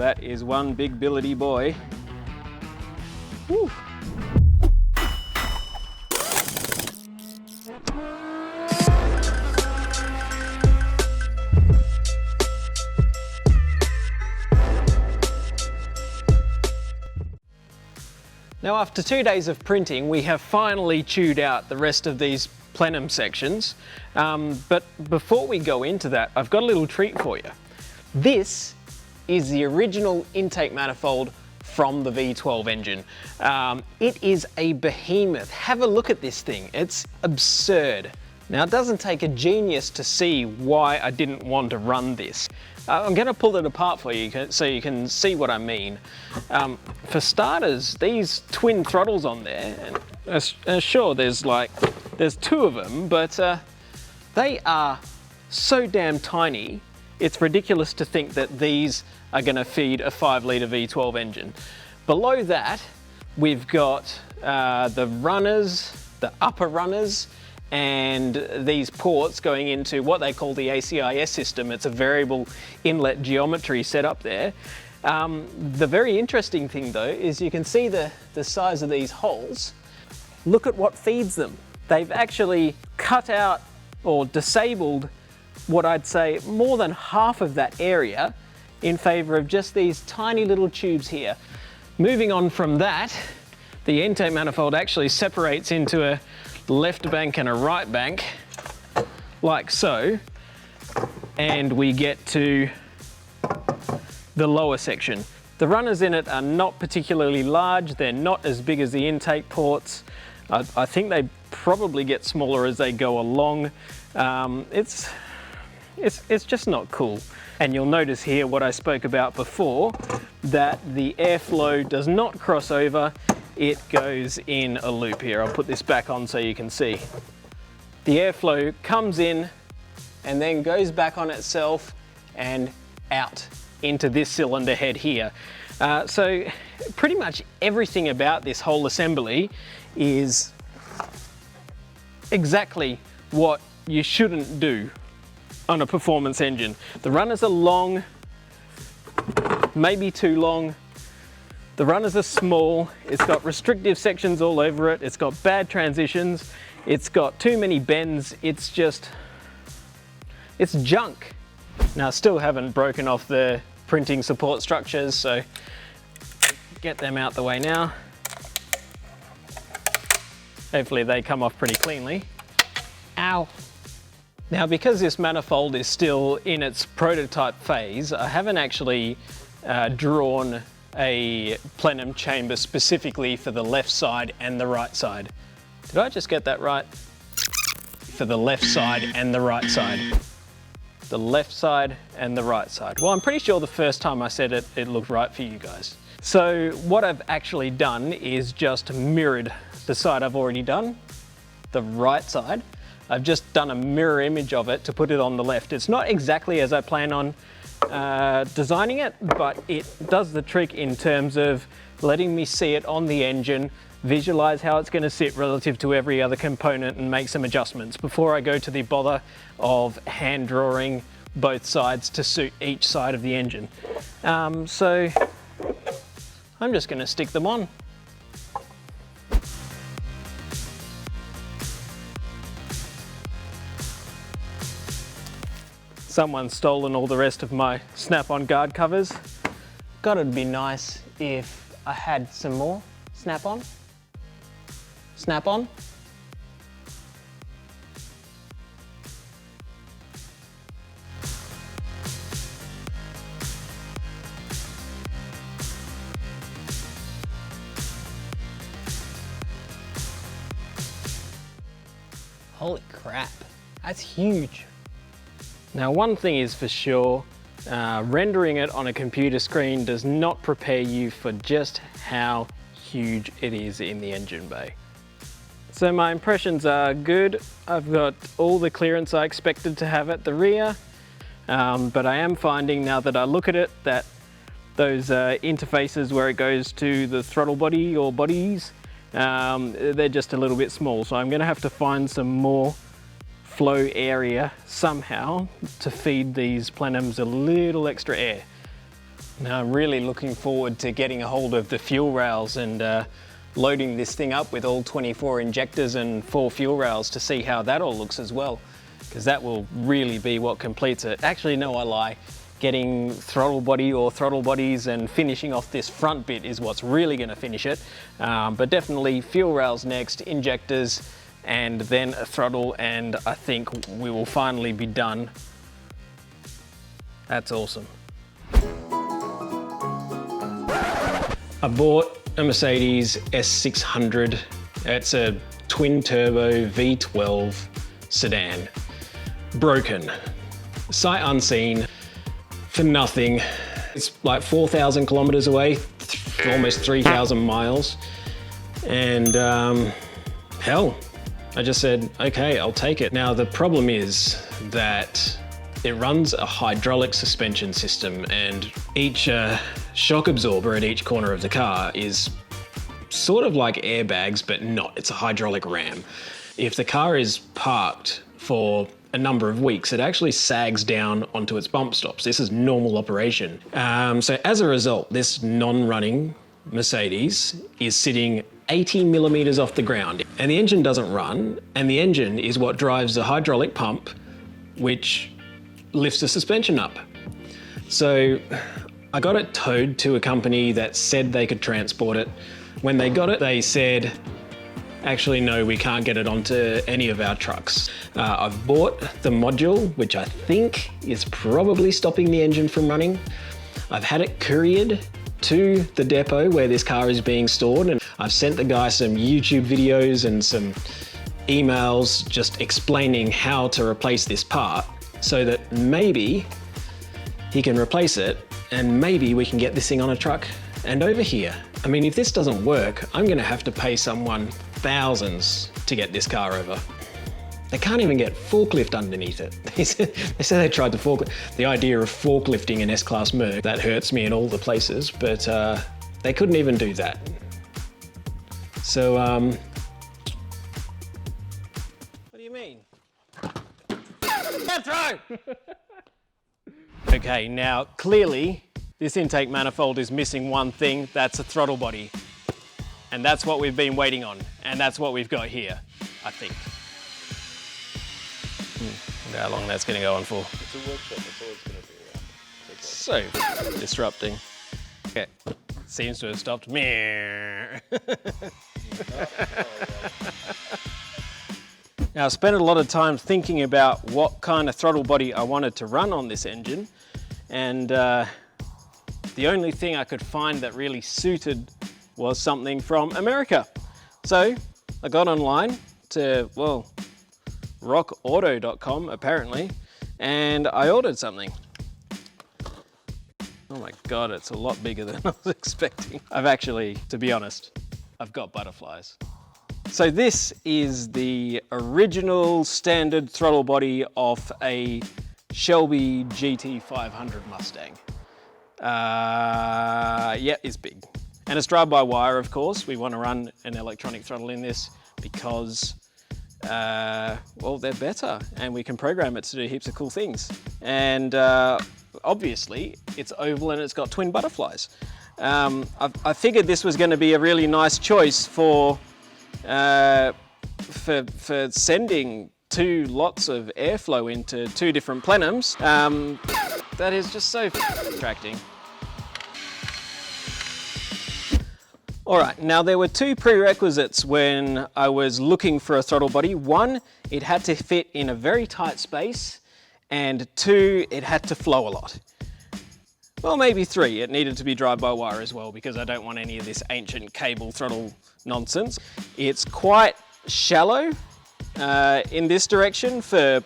that is one big billety boy. Whew. Now, after 2 days of printing, we have finally chewed out the rest of these plenum sections. But before we go into that, I've got a little treat for you. This is the original intake manifold from the V12 engine. It is a behemoth. Have a look at this thing. It's absurd. Now, it doesn't take a genius to see why I didn't want to run this. I'm going to pull it apart for you so you can see what I mean. For starters, these twin throttles on there, and sure, there's two of them, but they are so damn tiny, it's ridiculous to think that these are going to feed a 5-litre V12 engine. Below that, we've got the runners, the upper runners, and these ports going into what they call the ACIS system. It's a variable inlet geometry set up there. The very interesting thing though is you can see the size of these holes. Look at what feeds them. They've actually cut out or disabled what I'd say more than half of that area in favor of just these tiny little tubes here. Moving on from that, the intake manifold actually separates into a left bank and a right bank, like so, and we get to the lower section. The runners in it are not particularly large, they're not as big as the intake ports. I think they probably get smaller as they go along. It's just not cool. And you'll notice here what I spoke about before, that the airflow does not cross over. It goes in a loop here. I'll put this back on so you can see. The airflow comes in and then goes back on itself and out into this cylinder head here. So pretty much everything about this whole assembly is exactly what you shouldn't do on a performance engine. The runners are long, maybe too long. The runners are small, it's got restrictive sections all over it, it's got bad transitions, it's got too many bends, it's junk. Now, I still haven't broken off the printing support structures, so get them out the way now. Hopefully they come off pretty cleanly. Ow. Now, because this manifold is still in its prototype phase, I haven't actually drawn a plenum chamber specifically for the left side and the right side. Did I just get that right? For the left side and the right side. The left side and the right side. Well, I'm pretty sure the first time I said it, it looked right for you guys. So what I've actually done is just mirrored the side I've already done, the right side. I've just done a mirror image of it to put it on the left. It's not exactly as I plan on designing it, but it does the trick in terms of letting me see it on the engine, visualize how it's going to sit relative to every other component, and make some adjustments before I go to the bother of hand drawing both sides to suit each side of the engine. So I'm just going to stick them on. Someone's stolen all the rest of my snap-on guard covers. God, it'd be nice if I had some more snap-on. Snap-on. Holy crap, that's huge. Now, one thing is for sure, rendering it on a computer screen does not prepare you for just how huge it is in the engine bay. So my impressions are good. I've got all the clearance I expected to have at the rear, but I am finding now that I look at it that those interfaces where it goes to the throttle body or bodies, they're just a little bit small. So I'm going to have to find some more flow area somehow to feed these plenums a little extra air. Now I'm really looking forward to getting a hold of the fuel rails and loading this thing up with all 24 injectors and 4 fuel rails to see how that all looks as well, because that will really be what completes it. Actually, no, I lie. Getting throttle body or throttle bodies and finishing off this front bit is what's really going to finish it. But definitely fuel rails next, injectors, and then a throttle, and I think we will finally be done. That's awesome. I bought a Mercedes S600. It's a twin turbo V12 sedan. Broken, sight unseen, for nothing. It's like 4,000 kilometers away, almost 3,000 miles. And hell, I just said, okay, I'll take it. Now the problem is that it runs a hydraulic suspension system, and each shock absorber at each corner of the car is sort of like airbags, but not. It's a hydraulic ram. If the car is parked for a number of weeks, it actually sags down onto its bump stops. This is normal operation. So as a result, this non-running Mercedes is sitting 80 millimeters off the ground, and the engine doesn't run, and the engine is what drives the hydraulic pump, which lifts the suspension up. So I got it towed to a company that said they could transport it. When they got it, they said, actually, no, we can't get it onto any of our trucks. I've bought the module, which I think is probably stopping the engine from running. I've had it couriered to the depot where this car is being stored, and I've sent the guy some YouTube videos and some emails just explaining how to replace this part so that maybe he can replace it and maybe we can get this thing on a truck and over here. I mean, if this doesn't work, I'm gonna have to pay someone thousands to get this car over. They can't even get forklift underneath it. They said they tried to forklift. The idea of forklifting an S-Class Merc, that hurts me in all the places, but they couldn't even do that. So, what do you mean? That's right! Okay, now clearly this intake manifold is missing one thing, that's a throttle body. And that's what we've been waiting on, and that's what we've got here, I think. Wonder how long that's going to go on for. It's a workshop, that's all it's going to be around. So disrupting. Okay, seems to have stopped. Now I spent a lot of time thinking about what kind of throttle body I wanted to run on this engine, and the only thing I could find that really suited was something from America. So I got online to, well, rockauto.com apparently, and I ordered something. Oh my God, it's a lot bigger than I was expecting. I've actually, to be honest, I've got butterflies. So this is the original standard throttle body of a Shelby GT500 Mustang. Yeah, it's big. And it's drive-by-wire, of course. We want to run an electronic throttle in this because, well, they're better and we can program it to do heaps of cool things. And obviously, it's oval and it's got twin butterflies. I figured this was going to be a really nice choice for sending 2 lots of airflow into 2 different plenums. That is just so attracting. All right, now there were 2 prerequisites when I was looking for a throttle body. 1, it had to fit in a very tight space, and 2, it had to flow a lot. Well, maybe 3, it needed to be drive-by-wire as well because I don't want any of this ancient cable throttle nonsense. It's quite shallow in this direction for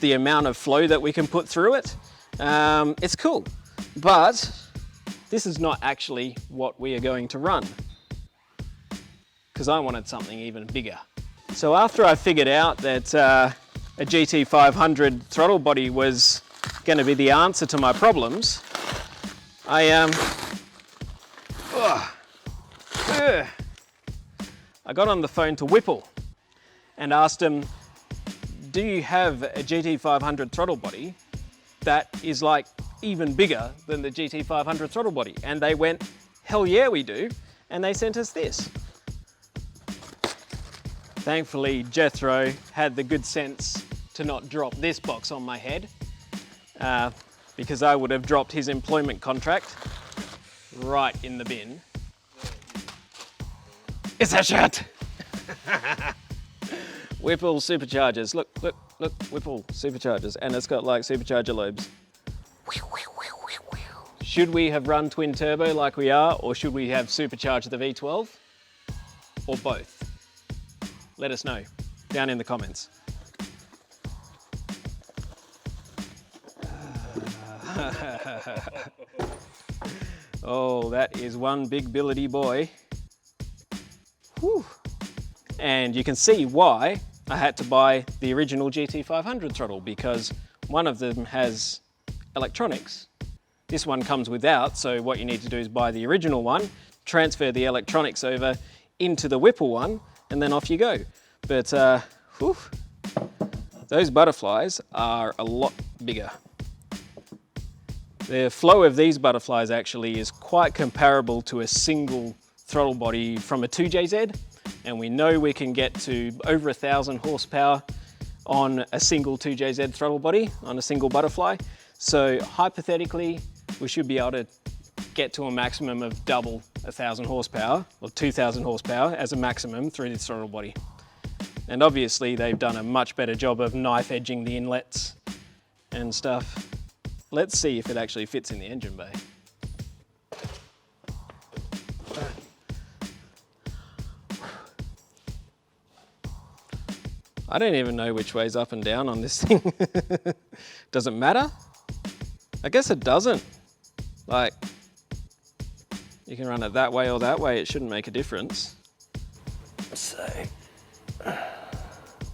the amount of flow that we can put through it. It's cool, but this is not actually what we are going to run because I wanted something even bigger. So after I figured out that a GT500 throttle body was going to be the answer to my problems, I got on the phone to Whipple and asked them, do you have a GT500 throttle body that is like even bigger than the GT500 throttle body. And they went, hell yeah we do, and they sent us this. Thankfully, Jethro had the good sense to not drop this box on my head, because I would have dropped his employment contract right in the bin. It's a shot! Whipple superchargers. Look, look, look, Whipple superchargers. And it's got like supercharger lobes. Should we have run twin turbo like we are, or should we have supercharged the V12? Or both? Let us know down in the comments. Oh, that is one big billety boy. Whew. And you can see why I had to buy the original GT500 throttle, because one of them has electronics. This one comes without, so what you need to do is buy the original one, transfer the electronics over into the Whipple one, and then off you go. But whew, those butterflies are a lot bigger. The flow of these butterflies actually is quite comparable to a single throttle body from a 2JZ, and we know we can get to over 1,000 horsepower on a single 2JZ throttle body, on a single butterfly. So hypothetically, we should be able to get to a maximum of double 1,000 horsepower, or 2,000 horsepower as a maximum through this throttle body. And obviously they've done a much better job of knife edging the inlets and stuff. Let's see if it actually fits in the engine bay. I don't even know which way's up and down on this thing. Does it matter? I guess it doesn't. Like, you can run it that way or that way, it shouldn't make a difference. So,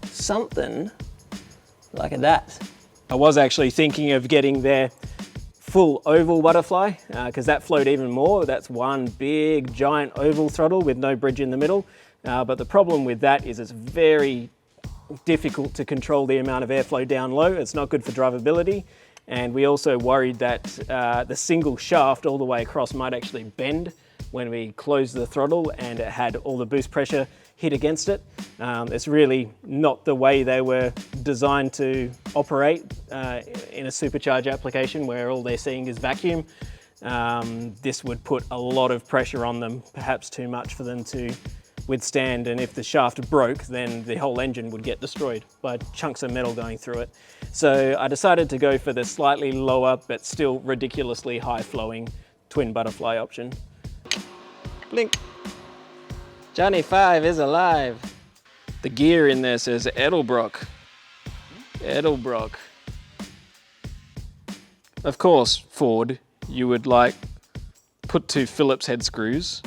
something like that. I was actually thinking of getting their full oval butterfly, because that flowed even more. That's one big giant oval throttle with no bridge in the middle. But the problem with that is it's very difficult to control the amount of airflow down low. It's not good for drivability. And we also worried that the single shaft all the way across might actually bend when we closed the throttle and it had all the boost pressure hit against it. It's really not the way they were designed to operate in a supercharge application where all they're seeing is vacuum. This would put a lot of pressure on them, perhaps too much for them to withstand, and if the shaft broke, then the whole engine would get destroyed by chunks of metal going through it. So I decided to go for the slightly lower but still ridiculously high flowing twin butterfly option. Blink. Johnny 5 is alive. The gear in there says Edelbrock. Edelbrock. Of course, Ford, you would like put 2 Phillips head screws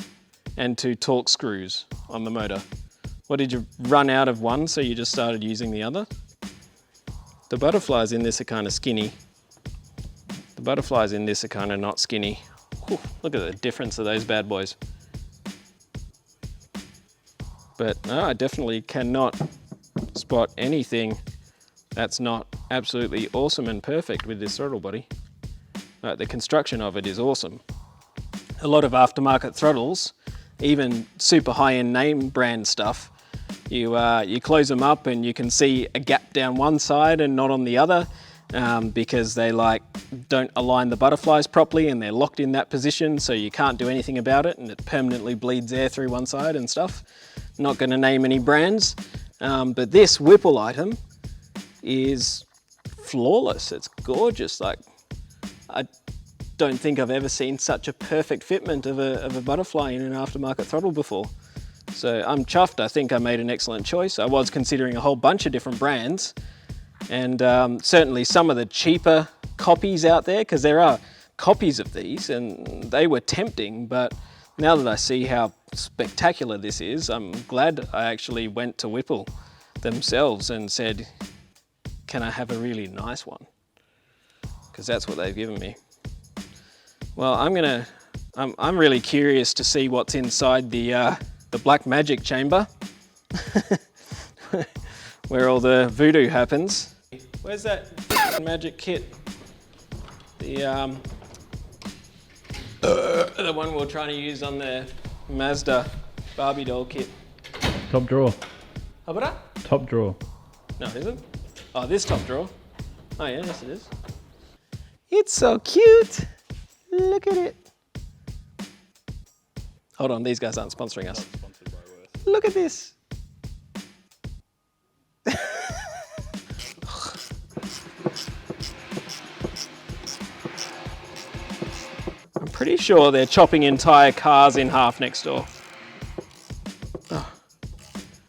and 2 Torx screws on the motor. What, did you run out of one so you just started using the other? The butterflies in this are kind of skinny. The butterflies in this are kind of not skinny. Whew, look at the difference of those bad boys. But no, I definitely cannot spot anything that's not absolutely awesome and perfect with this throttle body. The construction of it is awesome. A lot of aftermarket throttles, even super high-end name brand stuff, you close them up and you can see a gap down one side and not on the other, because they don't align the butterflies properly and they're locked in that position, so you can't do anything about it, and it permanently bleeds air through one side and stuff. Not going to name any brands, but this Whipple item is flawless. It's gorgeous. Like, I don't think I've ever seen such a perfect fitment of a butterfly in an aftermarket throttle before. So I'm chuffed. I think I made an excellent choice. I was considering a whole bunch of different brands, and certainly some of the cheaper copies out there, because there are copies of these and they were tempting, but now that I see how spectacular this is, I'm glad I actually went to Whipple themselves and said, can I have a really nice one? Because that's what they've given me. Well, I'm really curious to see what's inside the Black Magic chamber, where all the voodoo happens. Where's that magic kit that The one we're trying to use on the Mazda Barbie doll kit. Top drawer. How about that? Top drawer. No, it isn't. Oh, this top drawer. Oh yeah, yes it is. It's so cute. Look at it. Hold on, these guys aren't sponsoring us. Not sponsored by Worth. Look at this. I'm pretty sure they're chopping entire cars in half next door. Oh.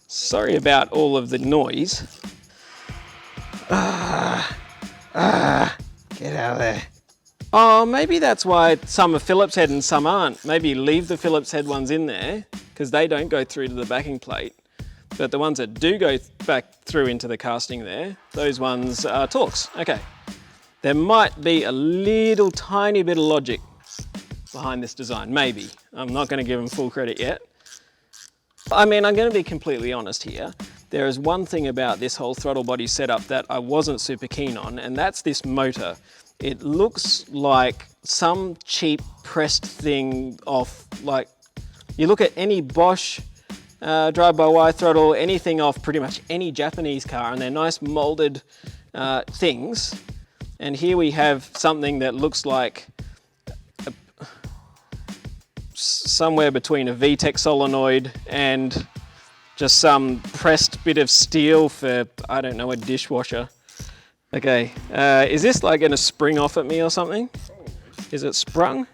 Sorry about all of the noise. Get out of there. Oh, maybe that's why some are Phillips head and some aren't. Maybe leave the Phillips head ones in there because they don't go through to the backing plate. But the ones that do go back through into the casting there, those ones are Torx. Okay. There might be a little tiny bit of logic behind this design, maybe. I'm not going to give them full credit yet. I mean, I'm going to be completely honest here. There is one thing about this whole throttle body setup that I wasn't super keen on, and that's this motor. It looks like some cheap pressed thing off, like, you look at any Bosch drive-by-wire throttle, anything off pretty much any Japanese car, and they're nice molded things. And here we have something that looks like somewhere between a VTEC solenoid and just some pressed bit of steel for, I don't know, a dishwasher. Okay, is this like gonna spring off at me or something? Is it sprung?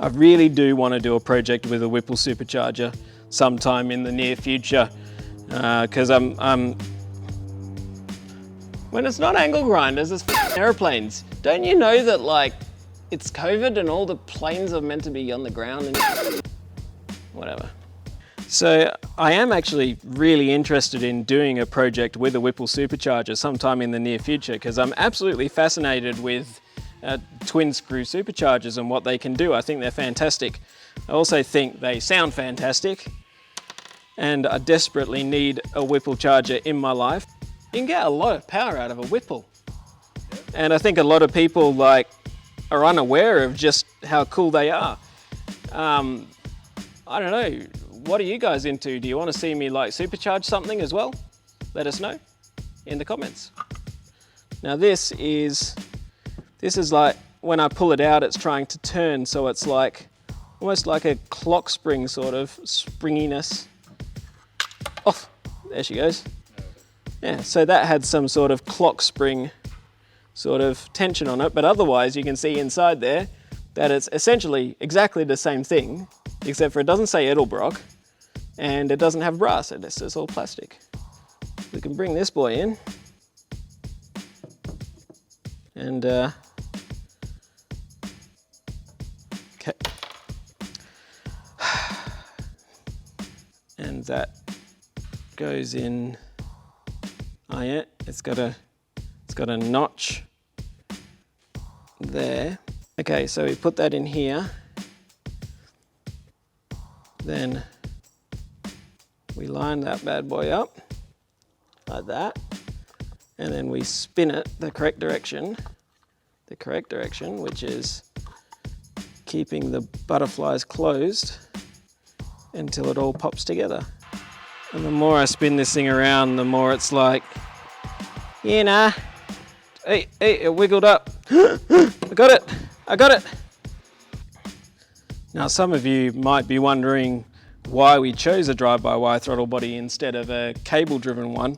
I really do want to do a project with a Whipple supercharger sometime in the near future, because when it's not angle grinders, it's airplanes. Don't you know that, like, it's COVID and all the planes are meant to be on the ground and whatever. So I am actually really interested in doing a project with a Whipple supercharger sometime in the near future, because I'm absolutely fascinated with twin screw superchargers and what they can do. I think they're fantastic. I also think they sound fantastic, and I desperately need a Whipple charger in my life. You can get a lot of power out of a Whipple. And I think a lot of people are unaware of just how cool they are. I don't know, what are you guys into? Do you want to see me supercharge something as well? Let us know in the comments. Now this is like, when I pull it out, it's trying to turn, so it's like, almost like a clock spring sort of springiness. Oh, there she goes. Yeah, so that had some sort of clock spring sort of tension on it, but otherwise you can see inside there that it's essentially exactly the same thing, except for it doesn't say Edelbrock and it doesn't have brass, it's just all plastic. We can bring this boy in and okay. And that goes in. Oh yeah, it's got a notch there. Okay, so we put that in here. Then we line that bad boy up like that, and then we spin it the correct direction, which is keeping the butterflies closed until it all pops together. And the more I spin this thing around, the more it's like, hey, it wiggled up. I got it. Now some of you might be wondering why we chose a drive-by-wire throttle body instead of a cable-driven one.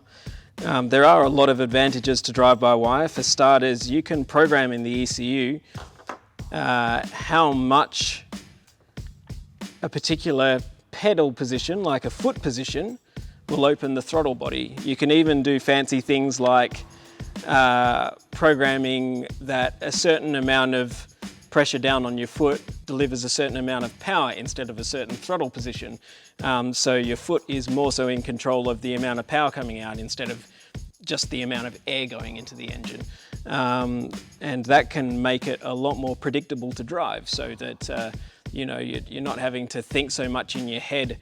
There are a lot of advantages to drive-by-wire. For starters, you can program in the ECU how much a particular pedal position, like a foot position, will open the throttle body. You can even do fancy things like programming that a certain amount of pressure down on your foot delivers a certain amount of power instead of a certain throttle position. So your foot is more so in control of the amount of power coming out instead of just the amount of air going into the engine. And that can make it a lot more predictable to drive, so that you're not having to think so much in your head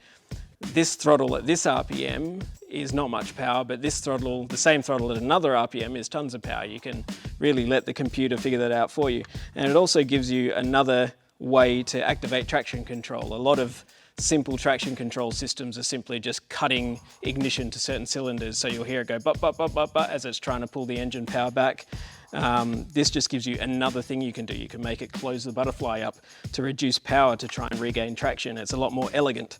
This throttle at this RPM is not much power, but this throttle, the same throttle at another RPM, is tons of power. You can really let the computer figure that out for you. And it also gives you another way to activate traction control. A lot of simple traction control systems are simply just cutting ignition to certain cylinders. So you'll hear it go bup, bup, bup, bup, bup, as it's trying to pull the engine power back. This just gives you another thing you can do. You can make it close the butterfly up to reduce power to try and regain traction. It's a lot more elegant.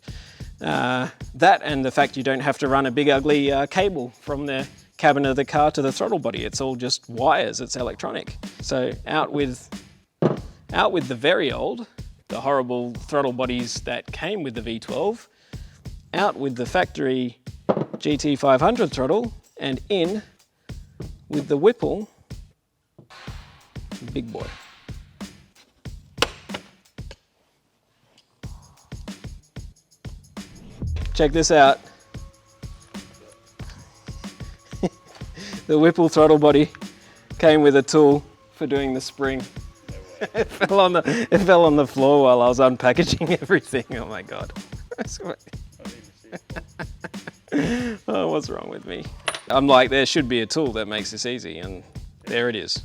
That and the fact you don't have to run a big ugly cable from the cabin of the car to the throttle body. It's all just wires, it's electronic. So out with the very old, the horrible throttle bodies that came with the V12, out with the factory GT500 throttle, and in with the Whipple big boy. Check this out. The Whipple throttle body came with a tool for doing the spring. It fell on the floor while I was unpackaging everything. Oh my God. Oh, what's wrong with me? I'm like, there should be a tool that makes this easy, and there it is.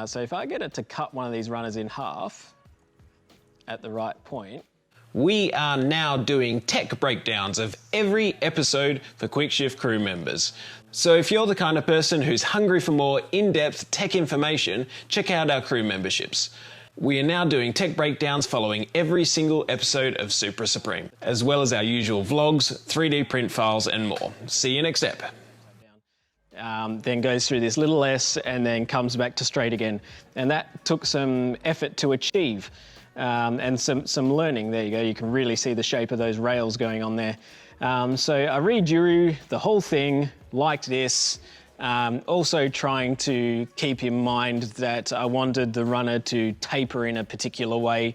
So if I get it to cut one of these runners in half at the right point, we are now doing tech breakdowns of every episode for QUICKSHIFT crew members. So if you're the kind of person who's hungry for more in-depth tech information, check out our crew memberships. We are now doing tech breakdowns following every single episode of Supra Supreme, as well as our usual vlogs, 3D print files and more. See you next ep. Then goes through this little S and then comes back to straight again. And that took some effort to achieve and some learning. There you go, you can really see the shape of those rails going on there. So I redrew the whole thing like this, also trying to keep in mind that I wanted the runner to taper in a particular way.